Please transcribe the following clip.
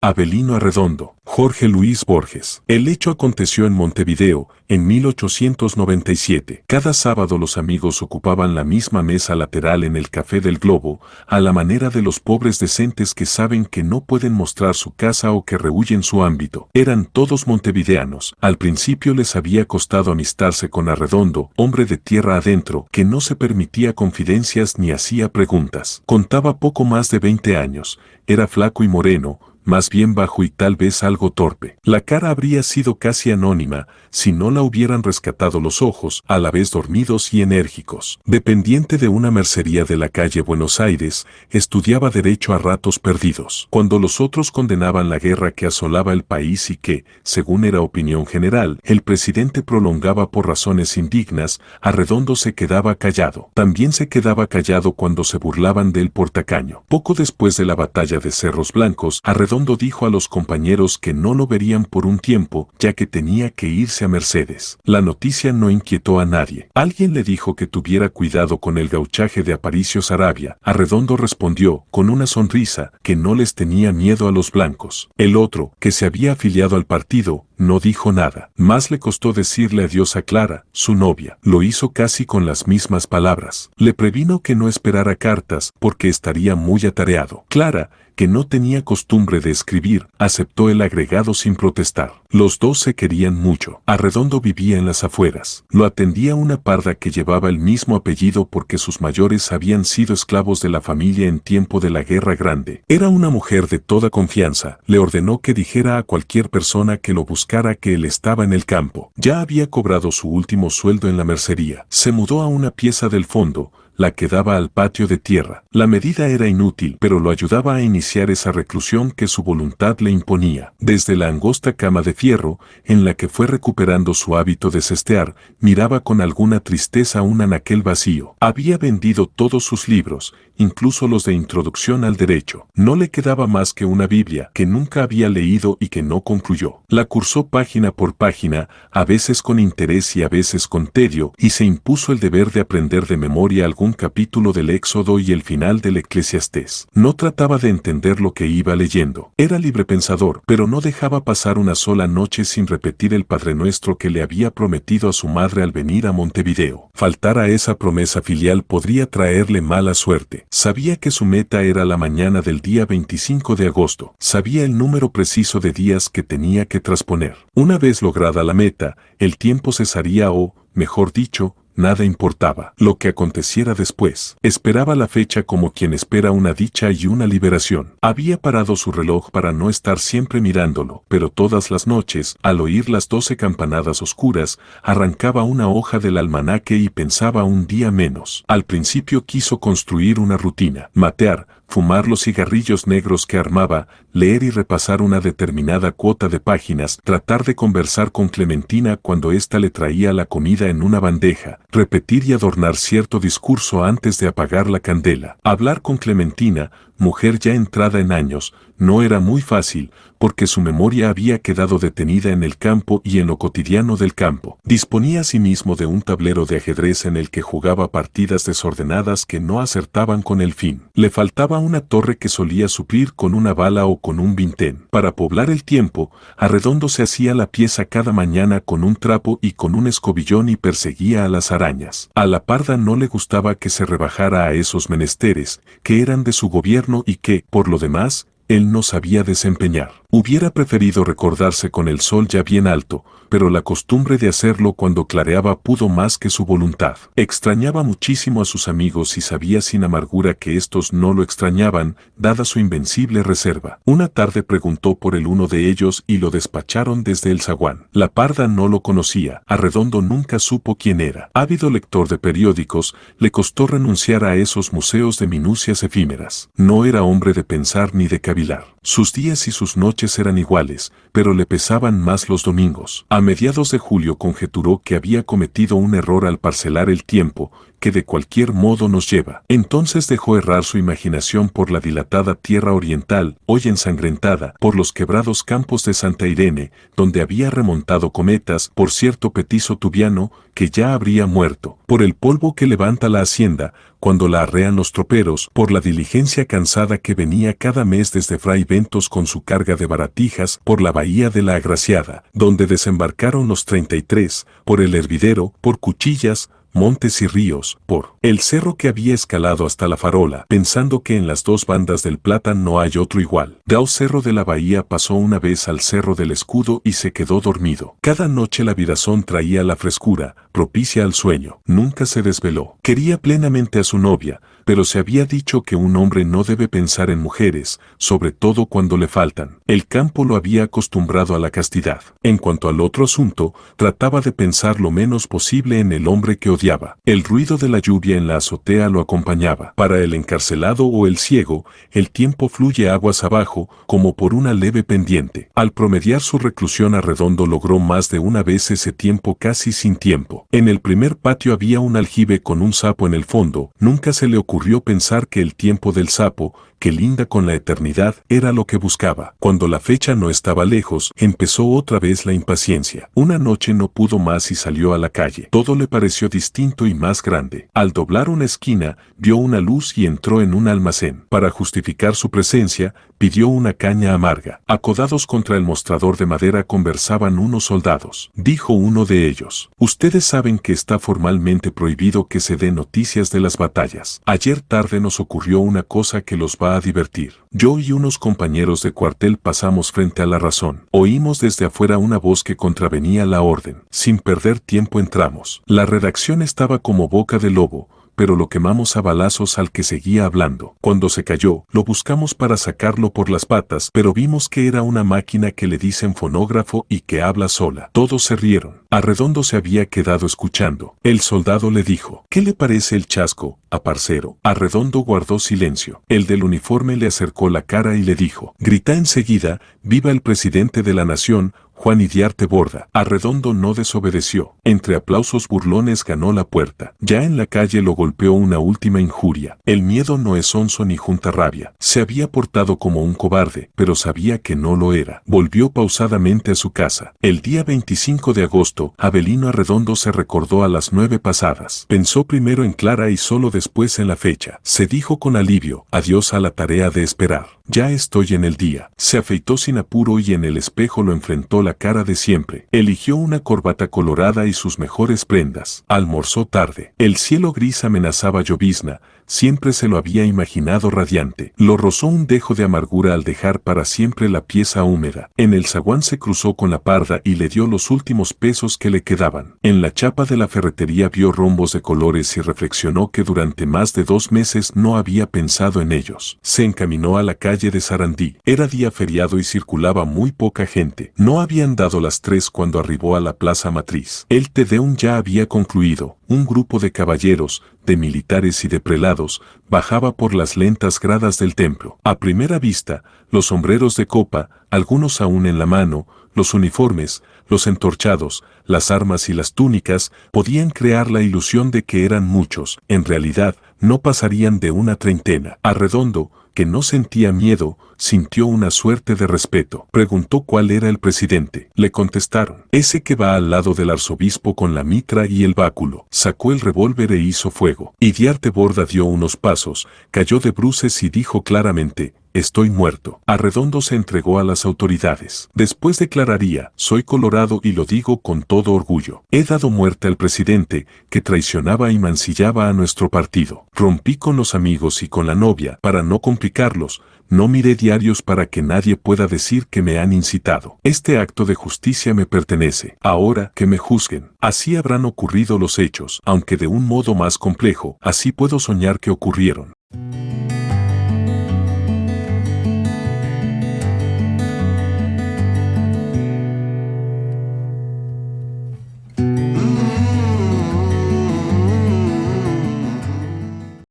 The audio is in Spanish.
Avelino Arredondo, Jorge Luis Borges. El hecho aconteció en Montevideo, en 1897. Cada sábado los amigos ocupaban la misma mesa lateral en el Café del Globo, a la manera de los pobres decentes que saben que no pueden mostrar su casa o que rehuyen su ámbito. Eran todos montevideanos. Al principio les había costado amistarse con Arredondo, hombre de tierra adentro, que no se permitía confidencias ni hacía preguntas. Contaba poco más de 20 años, era flaco y moreno, más bien bajo y tal vez algo torpe. La cara habría sido casi anónima si no la hubieran rescatado los ojos, a la vez dormidos y enérgicos. Dependiente de una mercería de la calle Buenos Aires, estudiaba derecho a ratos perdidos. Cuando los otros condenaban la guerra que asolaba el país y que, según era opinión general, el presidente prolongaba por razones indignas, Arredondo se quedaba callado. También se quedaba callado cuando se burlaban del por tacaño. Poco después de la batalla de Cerros Blancos, Arredondo dijo a los compañeros que no lo verían por un tiempo, ya que tenía que irse a Mercedes. La noticia no inquietó a nadie. Alguien le dijo que tuviera cuidado con el gauchaje de Aparicio Saravia. Arredondo respondió, con una sonrisa, que no les tenía miedo a los blancos. El otro, que se había afiliado al partido, no dijo nada. Más le costó decirle adiós a Clara, su novia. Lo hizo casi con las mismas palabras. Le previno que no esperara cartas porque estaría muy atareado. Clara, que no tenía costumbre de escribir, aceptó el agregado sin protestar. Los dos se querían mucho. Arredondo vivía en las afueras. Lo atendía una parda que llevaba el mismo apellido porque sus mayores habían sido esclavos de la familia en tiempo de la Guerra Grande. Era una mujer de toda confianza. Le ordenó que dijera a cualquier persona que lo buscara que él estaba en el campo. Ya había cobrado su último sueldo en la mercería. Se mudó a una pieza del fondo, la que daba al patio de tierra. La medida era inútil, pero lo ayudaba a iniciar esa reclusión que su voluntad le imponía. Desde la angosta cama de fierro, en la que fue recuperando su hábito de cestear, miraba con alguna tristeza un anaquel vacío. Había vendido todos sus libros, incluso los de introducción al derecho. No le quedaba más que una Biblia, que nunca había leído y que no concluyó. La cursó página por página, a veces con interés y a veces con tedio, y se impuso el deber de aprender de memoria algún capítulo del Éxodo y el final del Eclesiastés. No trataba de entender lo que iba leyendo. Era librepensador, pero no dejaba pasar una sola noche sin repetir el Padrenuestro que le había prometido a su madre al venir a Montevideo. Faltar a esa promesa filial podría traerle mala suerte. Sabía que su meta era la mañana del día 25 de agosto. Sabía el número preciso de días que tenía que trasponer. Una vez lograda la meta, el tiempo cesaría o, mejor dicho, nada importaba lo que aconteciera después. Esperaba la fecha como quien espera una dicha y una liberación. Había parado su reloj para no estar siempre mirándolo, pero todas las noches, al oír las 12 campanadas oscuras, arrancaba una hoja del almanaque y pensaba un día menos. Al principio quiso construir una rutina, matear, fumar los cigarrillos negros que armaba, leer y repasar una determinada cuota de páginas, tratar de conversar con Clementina cuando ésta le traía la comida en una bandeja, repetir y adornar cierto discurso antes de apagar la candela. Hablar con Clementina, mujer ya entrada en años, no era muy fácil, porque su memoria había quedado detenida en el campo y en lo cotidiano del campo. Disponía asimismo de un tablero de ajedrez en el que jugaba partidas desordenadas que no acertaban con el fin. Le faltaba una torre que solía suplir con una bala o con un vintén. Para poblar el tiempo, Arredondo se hacía la pieza cada mañana con un trapo y con un escobillón y perseguía a las arañas. A la parda no le gustaba que se rebajara a esos menesteres, que eran de su gobierno y que, por lo demás, él no sabía desempeñar. Hubiera preferido recordarse con el sol ya bien alto, pero la costumbre de hacerlo cuando clareaba pudo más que su voluntad. Extrañaba muchísimo a sus amigos y sabía sin amargura que estos no lo extrañaban, dada su invencible reserva. Una tarde preguntó por el uno de ellos y lo despacharon desde el zaguán. La parda no lo conocía. Arredondo nunca supo quién era. Ávido lector de periódicos, le costó renunciar a esos museos de minucias efímeras. No era hombre de pensar ni de cavilar. Sus días y sus noches eran iguales, pero le pesaban más los domingos. A mediados de julio conjeturó que había cometido un error al parcelar el tiempo, que de cualquier modo nos lleva. Entonces dejó errar su imaginación por la dilatada tierra oriental, hoy ensangrentada, por los quebrados campos de Santa Irene, donde había remontado cometas, por cierto petizo tubiano, que ya habría muerto, por el polvo que levanta la hacienda, cuando la arrean los troperos, por la diligencia cansada que venía cada mes desde Fray Bentos con su carga de baratijas, por la bahía de la Agraciada, donde desembarcaron los 33, por el hervidero, por Cuchillas, montes y ríos, por el cerro que había escalado hasta la Farola, pensando que en las dos bandas del Plata no hay otro igual. Dao Cerro de la Bahía pasó una vez al Cerro del Escudo y se quedó dormido. Cada noche la virazón traía la frescura, propicia al sueño. Nunca se desveló. Quería plenamente a su novia, pero se había dicho que un hombre no debe pensar en mujeres, sobre todo cuando le faltan. El campo lo había acostumbrado a la castidad. En cuanto al otro asunto, trataba de pensar lo menos posible en el hombre que odiaba. El ruido de la lluvia en la azotea lo acompañaba. Para el encarcelado o el ciego, el tiempo fluye aguas abajo, como por una leve pendiente. Al promediar su reclusión Arredondo logró más de una vez ese tiempo casi sin tiempo. En el primer patio había un aljibe con un sapo en el fondo. Nunca se le ocurrió pensar que el tiempo del sapo, que linda con la eternidad, era lo que buscaba. Cuando la fecha no estaba lejos, empezó otra vez la impaciencia. Una noche no pudo más y salió a la calle. Todo le pareció distinto y más grande. Al doblar una esquina, vio una luz y entró en un almacén. Para justificar su presencia, pidió una caña amarga. Acodados contra el mostrador de madera conversaban unos soldados. Dijo uno de ellos: «Ustedes saben que está formalmente prohibido que se den noticias de las batallas. Ayer tarde nos ocurrió una cosa que los va a divertir. Yo y unos compañeros de cuartel pasamos frente a la Razón. Oímos desde afuera una voz que contravenía la orden. Sin perder tiempo entramos. La redacción estaba como boca de lobo, pero lo quemamos a balazos al que seguía hablando. Cuando se cayó, lo buscamos para sacarlo por las patas, pero vimos que era una máquina que le dicen fonógrafo y que habla sola». Todos se rieron. Arredondo se había quedado escuchando. El soldado le dijo: «¿Qué le parece el chasco, aparcero?». Arredondo guardó silencio. El del uniforme le acercó la cara y le dijo: «Grita enseguida, viva el presidente de la nación, Juan Iriarte Borda». Arredondo no desobedeció. Entre aplausos burlones ganó la puerta. Ya en la calle lo golpeó una última injuria. El miedo no es onzo ni junta rabia. Se había portado como un cobarde, pero sabía que no lo era. Volvió pausadamente a su casa. El día 25 de agosto, Avelino Arredondo se recordó a las 9 pasadas. Pensó primero en Clara y solo después en la fecha. Se dijo con alivio: «Adiós a la tarea de esperar. Ya estoy en el día». Se afeitó sin apuro y en el espejo lo enfrentó la cara de siempre. Eligió una corbata colorada y sus mejores prendas. Almorzó tarde. El cielo gris amenazaba llovizna. Siempre se lo había imaginado radiante. Lo rozó un dejo de amargura al dejar para siempre la pieza húmeda. En el zaguán se cruzó con la parda y le dio los últimos pesos que le quedaban. En la chapa de la ferretería vio rombos de colores y reflexionó que durante más de 2 meses no había pensado en ellos. Se encaminó a la calle de Sarandí. Era día feriado y circulaba muy poca gente. No habían dado las 3 cuando arribó a la plaza matriz. El Tedeum ya había concluido. Un grupo de caballeros, de militares y de prelados, bajaba por las lentas gradas del templo. A primera vista, los sombreros de copa, algunos aún en la mano, los uniformes, los entorchados, las armas y las túnicas, podían crear la ilusión de que eran muchos. En realidad, no pasarían de una treintena. Arredondo, que no sentía miedo, sintió una suerte de respeto. Preguntó cuál era el presidente. Le contestaron: «Ese que va al lado del arzobispo con la mitra y el báculo». Sacó el revólver e hizo fuego. Iriarte Borda dio unos pasos, cayó de bruces y dijo claramente: «Estoy muerto». Arredondo se entregó a las autoridades. Después declararía: «Soy colorado y lo digo con todo orgullo. He dado muerte al presidente, que traicionaba y mancillaba a nuestro partido. Rompí con los amigos y con la novia para no complicarlos. No miré diarios para que nadie pueda decir que me han incitado. Este acto de justicia me pertenece. Ahora que me juzguen». Así habrán ocurrido los hechos, aunque de un modo más complejo. Así puedo soñar que ocurrieron.